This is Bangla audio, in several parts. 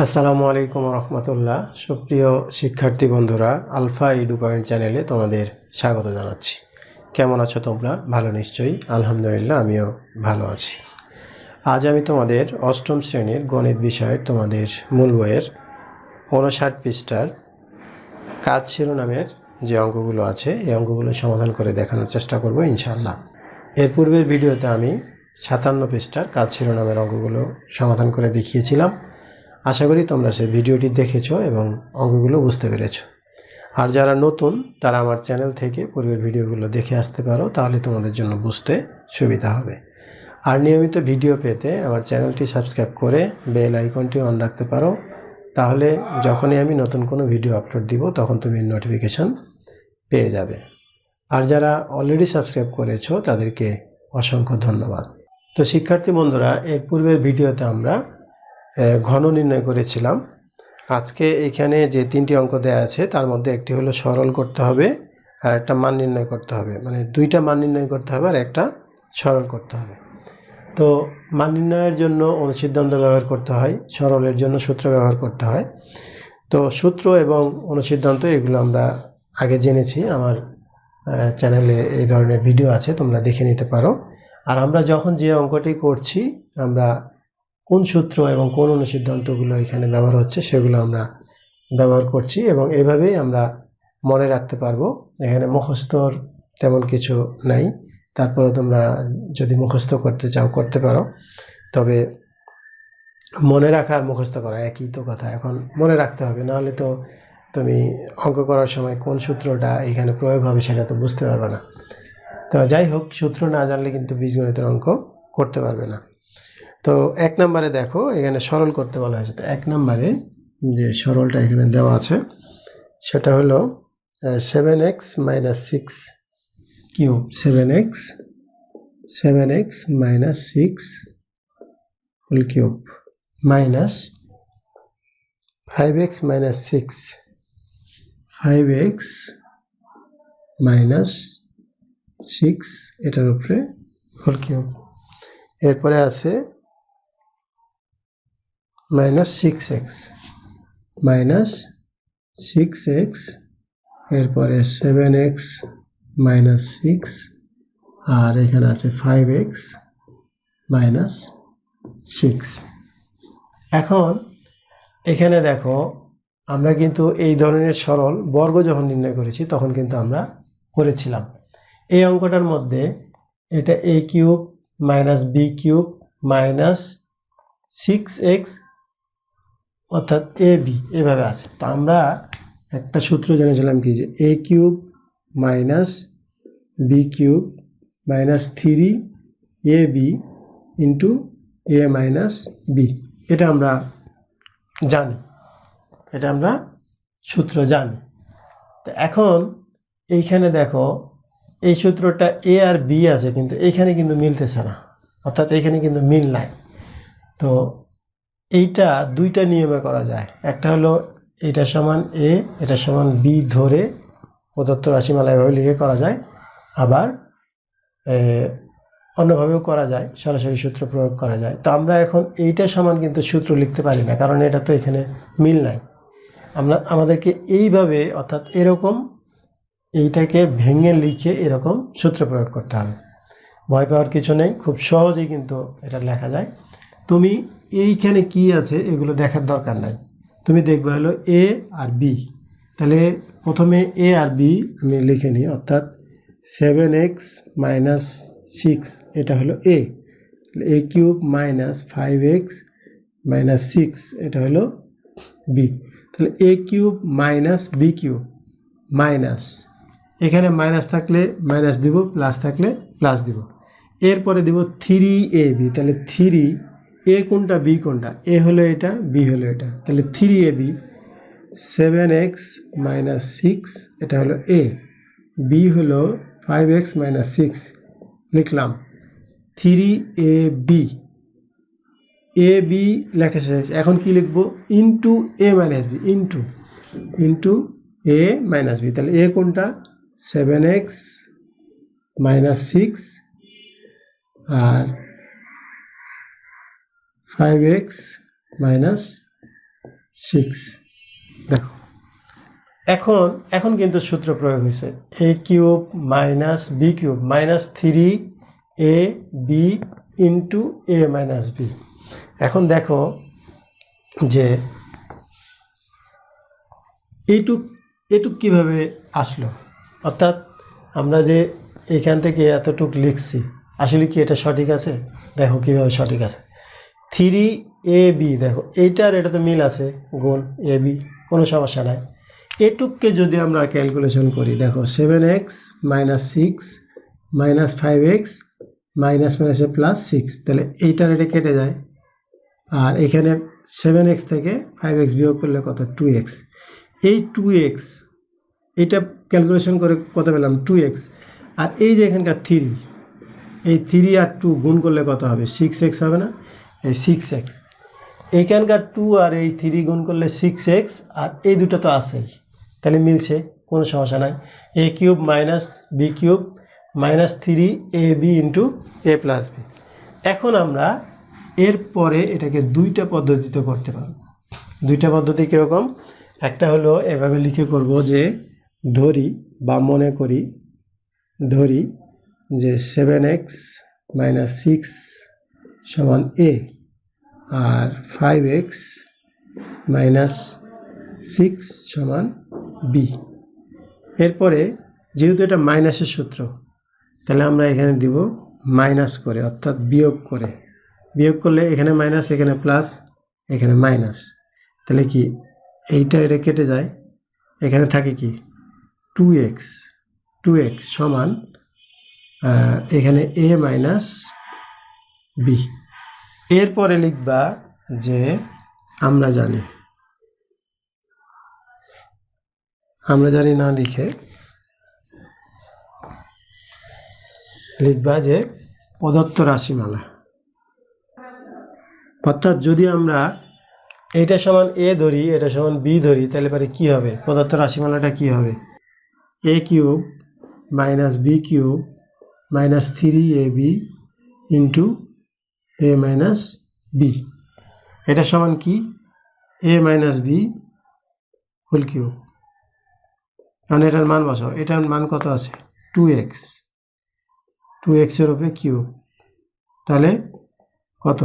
আসসালামু আলাইকুম রহমতুল্লাহ। সুপ্রিয় শিক্ষার্থী বন্ধুরা, আলফা এডু পয়েন্ট চ্যানেলে তোমাদের স্বাগত জানাচ্ছি। কেমন আছো তোমরা? ভালো নিশ্চয়ই। আলহামদুলিল্লাহ, আমিও ভালো আছি। আজ আমি তোমাদের অষ্টম শ্রেণীর গণিত বিষয়ের তোমাদের মূল বইয়ের 59 পৃষ্ঠার কাজ শিরোনামের যে অঙ্কগুলো আছে এই অঙ্কগুলো সমাধান করে দেখানোর চেষ্টা করব ইনশাআল্লাহ। এর পূর্বের ভিডিওতে আমি 57 পৃষ্ঠার কাজ শিরোনামের অঙ্কগুলো সমাধান করে দেখিয়েছিলাম। আশা করি তোমরা সেই ভিডিওটি দেখেছো এবং অঙ্কগুলো বুঝতে পেরেছো। আর যারা নতুন তারা আমার চ্যানেল থেকে পূর্বের ভিডিওগুলো দেখে আসতে পারো, তাহলে তোমাদের জন্য বুঝতে সুবিধা হবে। আর নিয়মিত ভিডিও পেতে আমার চ্যানেলটি সাবস্ক্রাইব করে বেল আইকনটি অন রাখতে পারো, তাহলে যখনই আমি নতুন কোনো ভিডিও আপলোড দিব তখন তুমি নোটিফিকেশান পেয়ে যাবে। আর যারা অলরেডি সাবস্ক্রাইব করেছো তাদেরকে অসংখ্য ধন্যবাদ। তো শিক্ষার্থী বন্ধুরা, এর পূর্বের ভিডিওতে আমরা ঘন নির্ণয় করেছিলাম। আজকে এখানে যে 3টি অঙ্ক দেয়া আছে তার মধ্যে একটি হলো সরল করতে হবে আর একটা মান নির্ণয় করতে হবে, মানে 2টা মান নির্ণয় করতে হবে আর একটা সরল করতে হবে। তো মান নির্ণয়ের জন্য অনুসিদ্ধান্ত ব্যবহার করতে হয়, সরলের জন্য সূত্র ব্যবহার করতে হয়। তো সূত্র এবং অনুসিদ্ধান্ত এগুলো আমরা আগে জেনেছি, আমার চ্যানেলে এই ধরনের ভিডিও আছে, তোমরা দেখে নিতে পারো। আর আমরা যখন যে অঙ্কটি করছি আমরা কোন সূত্র এবং কোন অনুসিদ্ধান্তগুলো এখানে ব্যবহার হচ্ছে সেগুলো আমরা ব্যবহার করছি এবং এভাবেই আমরা মনে রাখতে পারবো। এখানে মুখস্থর তেমন কিছু নাই, তারপরে তোমরা যদি মুখস্থ করতে চাও করতে পারো, তবে মনে রাখা আর মুখস্থ করা একই তো কথা। এখন মনে রাখতে হবে, নাহলে তো তুমি অঙ্ক করার সময় কোন সূত্রটা এখানে প্রয়োগ হবে সেটা তো বুঝতে পারবে না। তো যাই হোক, সূত্র না জানলে কিন্তু বীজগণিতের অঙ্ক করতে পারবে না। তো 1 নম্বরে দেখো এখানে সরল করতে বলা হয়েছে। তো 1 নম্বরে যে সরলটা এখানে দেওয়া আছে সেটা হলো 7x - 6 cube, 7x - 6 whole cube minus 5x - 6 5x - 6 এটার উপরে হোল কিউব। এরপরে আছে -6x এরপরে 7x - 6 আর এখানে আছে 5x - 6। এখন এখানে দেখো আমরা কিন্তু এই ধরনের সরল বর্গ যখন নির্ণয় করেছি তখন কিন্তু আমরা করেছিলাম। এই অঙ্কটার মধ্যে এটা a cube - b cube -6x অর্থাৎ ab এভাবে আছে। তো আমরা একটা সূত্র জেনেছিলাম কি, যে a cube - b cube -3ab into a - b, এটা আমরা জানি, এটা আমরা সূত্র জানি। তো এখন এইখানে দেখো এই সূত্রটা a আর b আছে, কিন্তু এইখানে কিন্তু মিলতেছে না, অর্থাৎ এইখানে কিন্তু মিল নাই। তো এইটা 2টা নিয়মে করা যায়। একটা হলো এটা সমান a, এটা সমান b ধরে প্রদত্ত রাশিমালা এভাবে লিখে করা যায়, আবার অন্যভাবেও করা যায়, সরাসরি সূত্র প্রয়োগ করা যায়। তো আমরা এখন এইটা সমান কিন্তু সূত্র লিখতে পারি না, কারণ এটা তো এখানে মিল নাই। আমাদেরকে এইভাবে অর্থাৎ এরকম এইটাকে ভেঙে লিখে এরকম সূত্র প্রয়োগ করতে হবে। ভয় পাওয়ার কিছু নেই, খুব সহজেই কিন্তু এটা লেখা যায়। তুমি এইখানে কি আছে এগুলো দেখার দরকার নাই, তুমি দেখবে হলো a আর b। তাহলে প্রথমে a আর b আমি লিখে নিই, অর্থাৎ 7x - 6 এটা হলো a কিউব -5x - 6 এটা হলো b। তাহলে a cube - b cube minus, এখানে মাইনাস থাকলে মাইনাস দিব, প্লাস থাকলে প্লাস দিব। এরপরে দিব 3ab, তাহলে 3 a কোনটা b কোনটা, a হলো এটা, b হলো এটা, তাহলে 3ab 7x - 6 এটা হলো a, b হলো 5x - 6 লিখলাম 3ab। ab লেখা শেষ, এখন কি লিখবো, into a - b into a - b, তাহলে a কোনটা 7x - 6 আর 5x - সিক্স। দেখো এখন এখন কিন্তু সূত্র প্রয়োগ হয়েছে, a cube minus b cube minus three a b into a minus b. এখন দেখো যে এটুক কীভাবে আসলো, অর্থাৎ আমরা যে এখান থেকে এতটুক লিখছি আসলে কি এটা সঠিক আছে? দেখো কীভাবে সঠিক আছে। থ্রি এ বি, দেখো এইটার এটা তো মিল আছে, গুণ এ বি, কোনো সমস্যা নাই। এটুককে যদি আমরা ক্যালকুলেশন করি, দেখো 7x minus six minus 5x minus মাইনাসে প্লাস সিক্স, তাহলে এইটার এটা কেটে যায়। আর এখানে 7x থেকে 5x বিয়োগ করলে কত? 2x। এই 2x এটা ক্যালকুলেশন করে কত পেলাম? 2x। আর এই যে এখানকার থ্রি, এই থ্রি আর টু গুণ করলে কত হবে? 6x হবে না? এই 6x, এইখানকার 2 আর এই 3 গুণ করলে 6x, আর এই দুটো তো আছেই, তাহলে মিলছে, কোনো সমস্যা নাই। A cube minus b cube minus three a b into a plus b. এখন আমরা এরপরে এটাকে দুইটা পদ্ধতিতে করতে পারব। দুইটা পদ্ধতি কীরকম? একটা হলো এভাবে লিখে করব যে ধরি বা মনে করি, ধরি যে 7x মাইনাস সিক্স সমান এ, আর 5x মাইনাস সিক্স সমান বি। এরপরে যেহেতু এটা মাইনাসের সূত্র, তাহলে আমরা এখানে দিব মাইনাস করে, অর্থাৎ বিয়োগ করে। বিয়োগ করলে এখানে মাইনাস, এখানে প্লাস, এখানে মাইনাস, তাহলে কি এইটা এটা কেটে যায়, এখানে থাকে কি 2x। 2x সমান এখানে a মাইনাস বি। এরপরে লিখবা যে আমরা জানি না লিখে লিখবা যে প্রদত্ত রাশিমালা, অর্থাৎ যদি আমরা এটা সমান এ ধরি, এটা সমান বি ধরি, তাহলে পরে কী হবে? প্রদত্ত রাশিমালাটা কী হবে? A cube minus b cube minus three a b into a minus b. এটা সমান কি? A minus b whole cube. কারণ এটার মান বসাও, এটার মান কত আছে? 2x। 2x এর উপরে কিউব, তাহলে কত?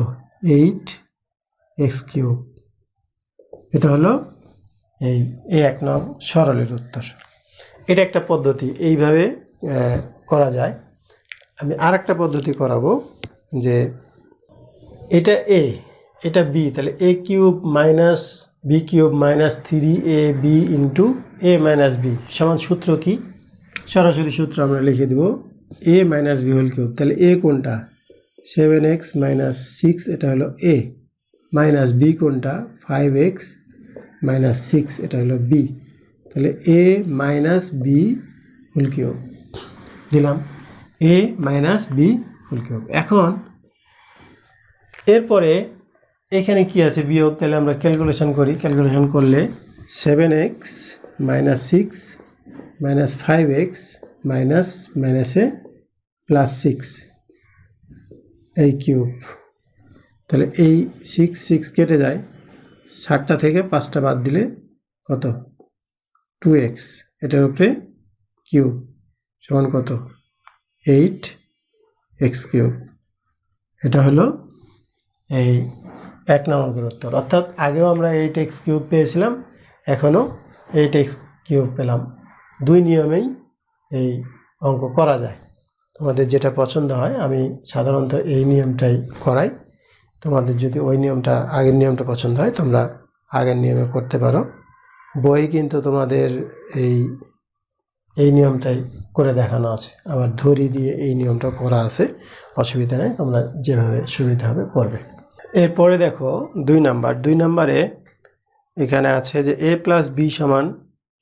8x cube. এটা হলো এই এক নং সরলের উত্তর। এটা একটা পদ্ধতি, এইভাবে করা যায়। আমি আর একটা পদ্ধতি করাবো যে এটা এ, এটা বি, তাহলে a cube minus b cube minus three a b into a minus b সমান সূত্র কি? সরাসরি সূত্র আমরা লিখে দেব a minus b whole cube. তাহলে এ কোনটা? 7x মাইনাস সিক্স, এটা হলো এ, মাইনাস বি কোনটা? 5x মাইনাস সিক্স, এটা হলো বি। তাহলে এ মাইনাস বি হোল কিউব দিলাম, এ মাইনাস বি হোল কিউব। এখন এরপরে এখানে কি আছে? বিয়োগ। তাহলে আমরা ক্যালকুলেশন করি, ক্যালকুলেশন করলে 7x minus six minus 5x minus মাইনাসে প্লাস সিক্স এই কিউব। তাহলে এই সিক্স সিক্স কেটে যায়, 7টা থেকে 5টা বাদ দিলে কত? 2x, এটার উপরে কিউব সমান কত? 8x cube. এটা হলো এই এক নম্বর উত্তর। অর্থাৎ আগেও আমরা 8x কিউব পেয়েছিলাম, এখনও 8x কিউব পেলাম। দুই নিয়মেই এই অঙ্ক করা যায়, তোমাদের যেটা পছন্দ হয়। আমি সাধারণত এই নিয়মটাই করাই, তোমাদের যদি ওই নিয়মটা, আগের নিয়মটা পছন্দ হয় তোমরা আগের নিয়মে করতে পারো। বই কিন্তু তোমাদের এই নিয়মটাই করে দেখানো আছে, আবার ধরি দিয়ে এই নিয়মটা করা আছে, অসুবিধা নেই, তোমরা যেভাবে সুবিধা হবে করবে। এরপরে দেখো 2 নাম্বার। 2 নাম্বারে এখানে আছে যে a প্লাস বি সমান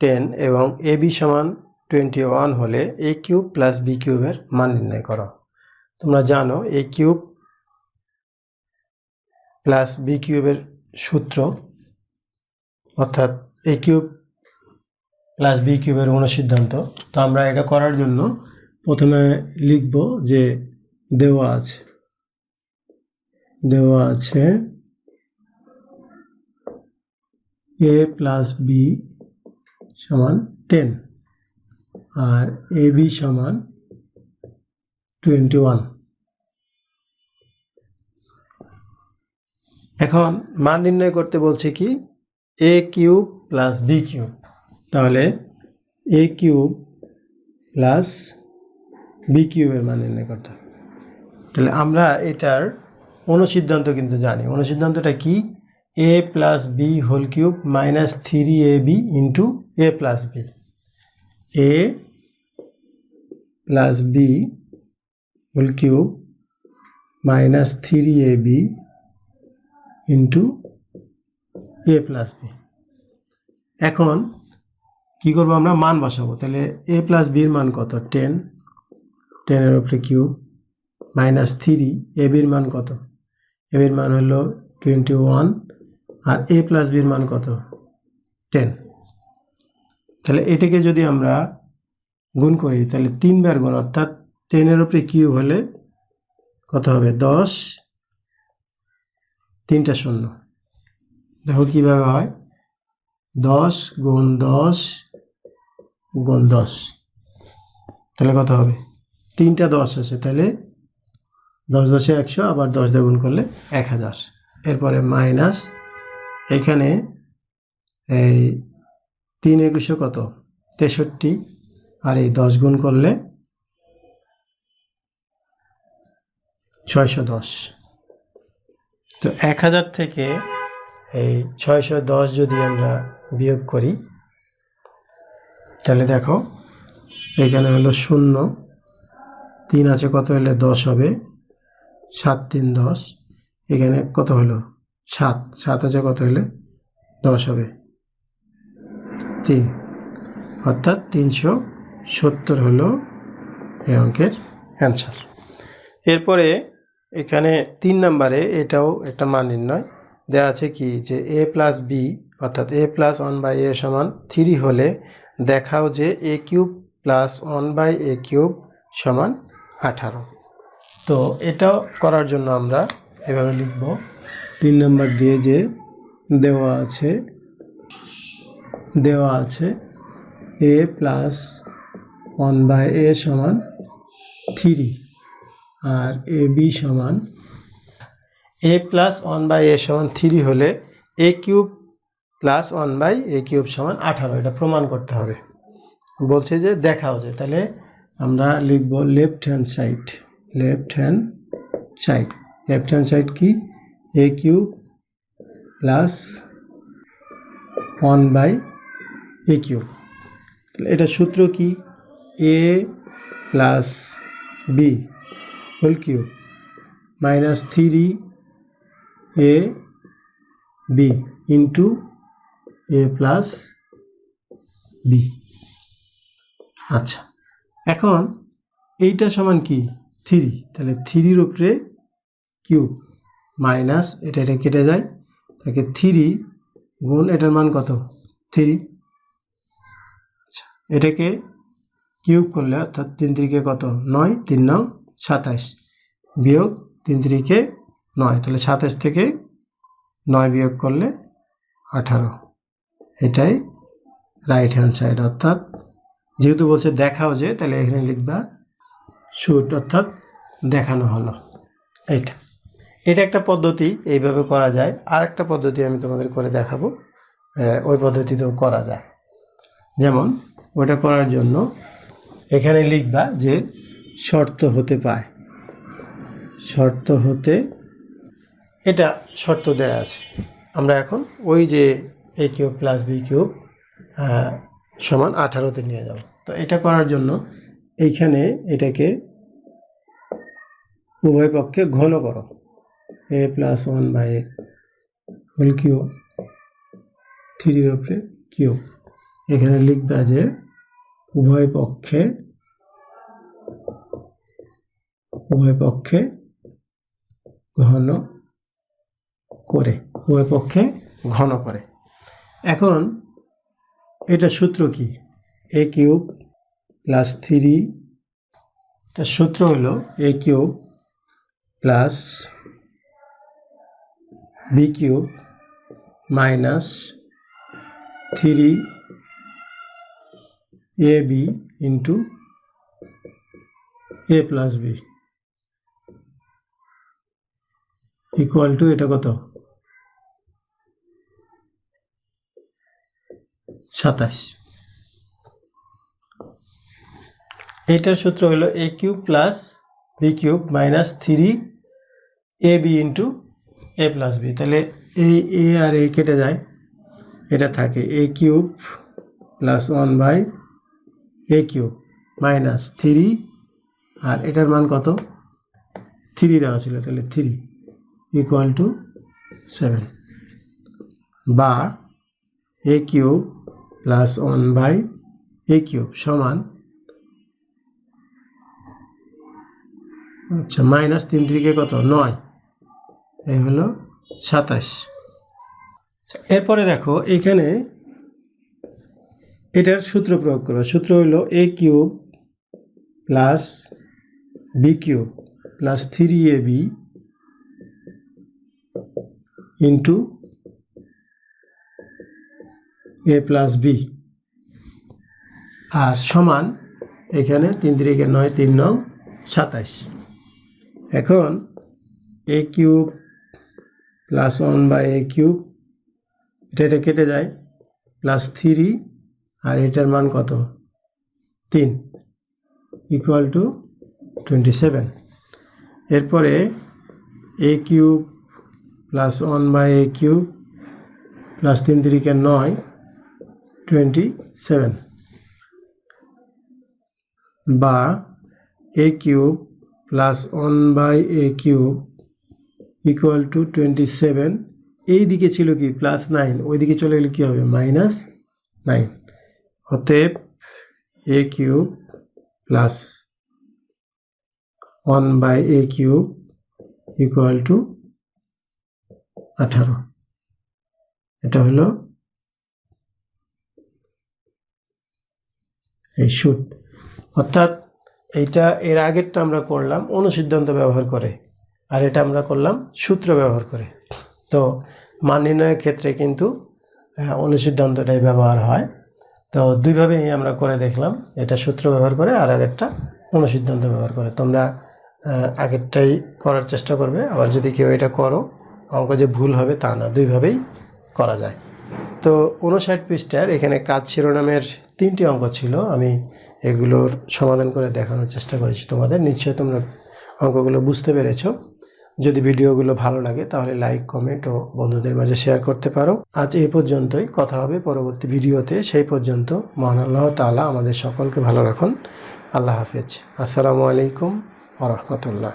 10 এবং এ বি সমান 21 হলে এ কিউব প্লাস বি কিউবের মান নির্ণয় করো। তোমরা জানো এ কিউব প্লাস বি কিউবের সূত্র, অর্থাৎ এ কিউব প্লাস বি কিউবের অনুসিদ্ধান্ত। তো আমরা এটা করার জন্য প্রথমে লিখব যে দেওয়া আছে এ প্লাস বি সমান 10 আর এ বি সমান 21। এখন মান নির্ণয় করতে বলছে কি a cube plus b cube, তাহলে এ কিউব প্লাস বি কিউবের মান নির্ণয় করতে হবে। তাহলে আমরা এটার অনুসিদ্ধান্ত কিন্তু জানি। অনুসিদ্ধান্তটা কি? A plus b whole cube minus 3ab into a plus b. A plus b whole cube minus 3ab into a plus b. এখন কি করবো? আমরা মান বসাবো। তাহলে এ প্লাস বির মান কত? 10, 10-এর উপরে কিউব মাইনাস 3, এ বির মান কত? এ বির মান হলো 21 আর এ প্লাস বির মান কত? 10। তাহলে এটাকে যদি আমরা গুণ করি তাহলে 3 বার গুণ, অর্থাৎ 10-এর উপরে কিউব হলে কত হবে? 10, 3টা শূন্য। দেখো কিভাবে হয়, 10 গুণ 10 গুণ 10, তাহলে কত হবে? 3টা 10 আছে, তাহলে 10 10 100, আবার 10 দিয়ে গুণ করলে 1000। এরপরে মাইনাস, এখানে এই 3 একুশে কত? 63, আর এই 10 গুণ করলে 610। তো 1000 থেকে এই 610 যদি আমরা বিয়োগ করি তাহলে দেখো এখানে হলো 0, 3 আছে, কত হলে 10 হবে? 7 3 10। এখানে কত হলো? 7, 7 আছে, কত হলে 10 হবে? 3, অর্থাৎ 370 হলো এই অঙ্কের অ্যান্সার। এরপরে এখানে 3 নম্বরে এটাও একটা মান নির্ণয় দেওয়া আছে কি, যে এ প্লাস বি অর্থাৎ এ প্লাস 1/a সমান 3 হলে দেখাও যে এ কিউব প্লাস 1/a কিউব সমান 18। তো এটাও করার জন্য আমরা এভাবে লিখব, 3 নম্বর দিয়ে যে দেওয়া আছে এ প্লাস 1/a সমান 3 আর এ বি সমান, এ প্লাস 1/a সমান 3 হলে এ কিউব প্লাস 1/a কিউব সমান 18, এটা প্রমাণ করতে হবে। বলছে যে দেখাও যে, তাহলে আমরা লিখব লেফট হ্যান্ড সাইড কি? A cube plus 1/a cube. এটা সূত্র কি? A plus b whole cube minus 3ab into a plus b. আচ্ছা, এখন এইটা সমান কি? 3, তাহলে 3-র উপরে কিউব মাইনাস এটা কেটে যায়, তাকে 3 গুণ এটার মান কত? 3। আচ্ছা, এটাকে কিউব করলে অর্থাৎ 3 3 কত? 9, 3 9 27 বিয়োগ 3 3 9, তাহলে 27 থেকে 9 বিয়োগ করলে 18। এটাই রাইট হ্যান্ড সাইড। অর্থাৎ যেহেতু বলছে দেখাও যে, তাহলে এখানে লিখবা শুট, অর্থাৎ দেখানো হলো। এটা একটা পদ্ধতি, এইভাবে করা যায়। আর একটা পদ্ধতি আমি তোমাদের করে দেখাবো, ওই পদ্ধতিতেও করা যায়। যেমন ওটা করার জন্য এখানে লিখবা যে শর্ত হতে এটা শর্ত দেয়া আছে। আমরা এখন ওই যে এ কিউব প্লাস বি কিউব সমান 18তে নিয়ে যাব। তো এটা করার জন্য এইখানে এটাকে উভয় পক্ষে ঘন করো, এ প্লাস 1/a হোল কিউব 3-র উপরে কিউব। এখানে লিখবা যে উভয় পক্ষে ঘন করে। এখন এটা সূত্র কি? এ কিউব প্লাস 3, এটা সূত্র হলো a cube plus b cube minus 3ab into a plus b equal to এটা কত 27। এটার সূত্র হলো a cube plus b cube minus 3ab into a plus b. তাহলে এই a আর a কেটে যায়, এটা থাকে a cube plus 1/a cube minus 3 আর এটার মান কত 3 দেওয়া ছিল, তাহলে 3 ইকুয়াল টু 7 বা a cube plus 1/a cube সমান আচ্ছা মাইনাস 3 3 কত 9, এই হলো 27। এরপরে দেখো এখানে এটার সূত্র প্রয়োগ করো। সূত্র হলো a cube plus b cube plus 3ab into a plus b আর সমান এখানে 3 3 9 3 9 27। এখন a cube plus 1/a cube এটা কেটে যায় প্লাস 3 আর এটার মান কত 3 ইকুয়াল টু 27। এরপরে a cube plus 1/a cube plus 3 3 9 27 বা a cube plus 1/a cube equal to 27। এই দিকে ছিল কি প্লাস 9, ওই দিকে চলে গেলে কি হবে মাইনাস 9। অতএব a cube plus 1/a cube equal to 18। এটা হলো এই সূত্র, অর্থাৎ এইটা এর আগেরটা আমরা করলাম অনুসিদ্ধান্ত ব্যবহার করে, আর এটা আমরা করলাম সূত্র ব্যবহার করে। তো মান নির্ণয়ের ক্ষেত্রে কিন্তু অনুসিদ্ধান্তটাই ব্যবহার হয়। তো দুইভাবেই আমরা করে দেখলাম, এটা সূত্র ব্যবহার করে আর আগেরটা অনুসিদ্ধান্ত ব্যবহার করে। তোমরা আগেরটাই করার চেষ্টা করবে, আবার যদি কেউ এটা করো অঙ্ক যে ভুল হবে তা না, দুইভাবেই করা যায়। তো 59 পৃষ্ঠার এখানে কাজ শিরোনামের 3টি অঙ্ক ছিল, আমি এগুলোর সমাধান করে দেখানোর চেষ্টা করেছি তোমাদের। নিশ্চয়ই তোমরা অঙ্কগুলো বুঝতে পেরেছো। যদি ভিডিওগুলো ভালো লাগে তাহলে লাইক কমেন্ট ও বন্ধুদের মাঝে শেয়ার করতে পারো। আজ এই পর্যন্তই, কথা হবে পরবর্তী ভিডিওতে। সেই পর্যন্ত মহান আল্লাহ তাআলা আমাদের সকলকে ভালো রাখুন। আল্লাহ হাফেজ। আসসালামু আলাইকুম ওয়া রাহমাতুল্লাহ।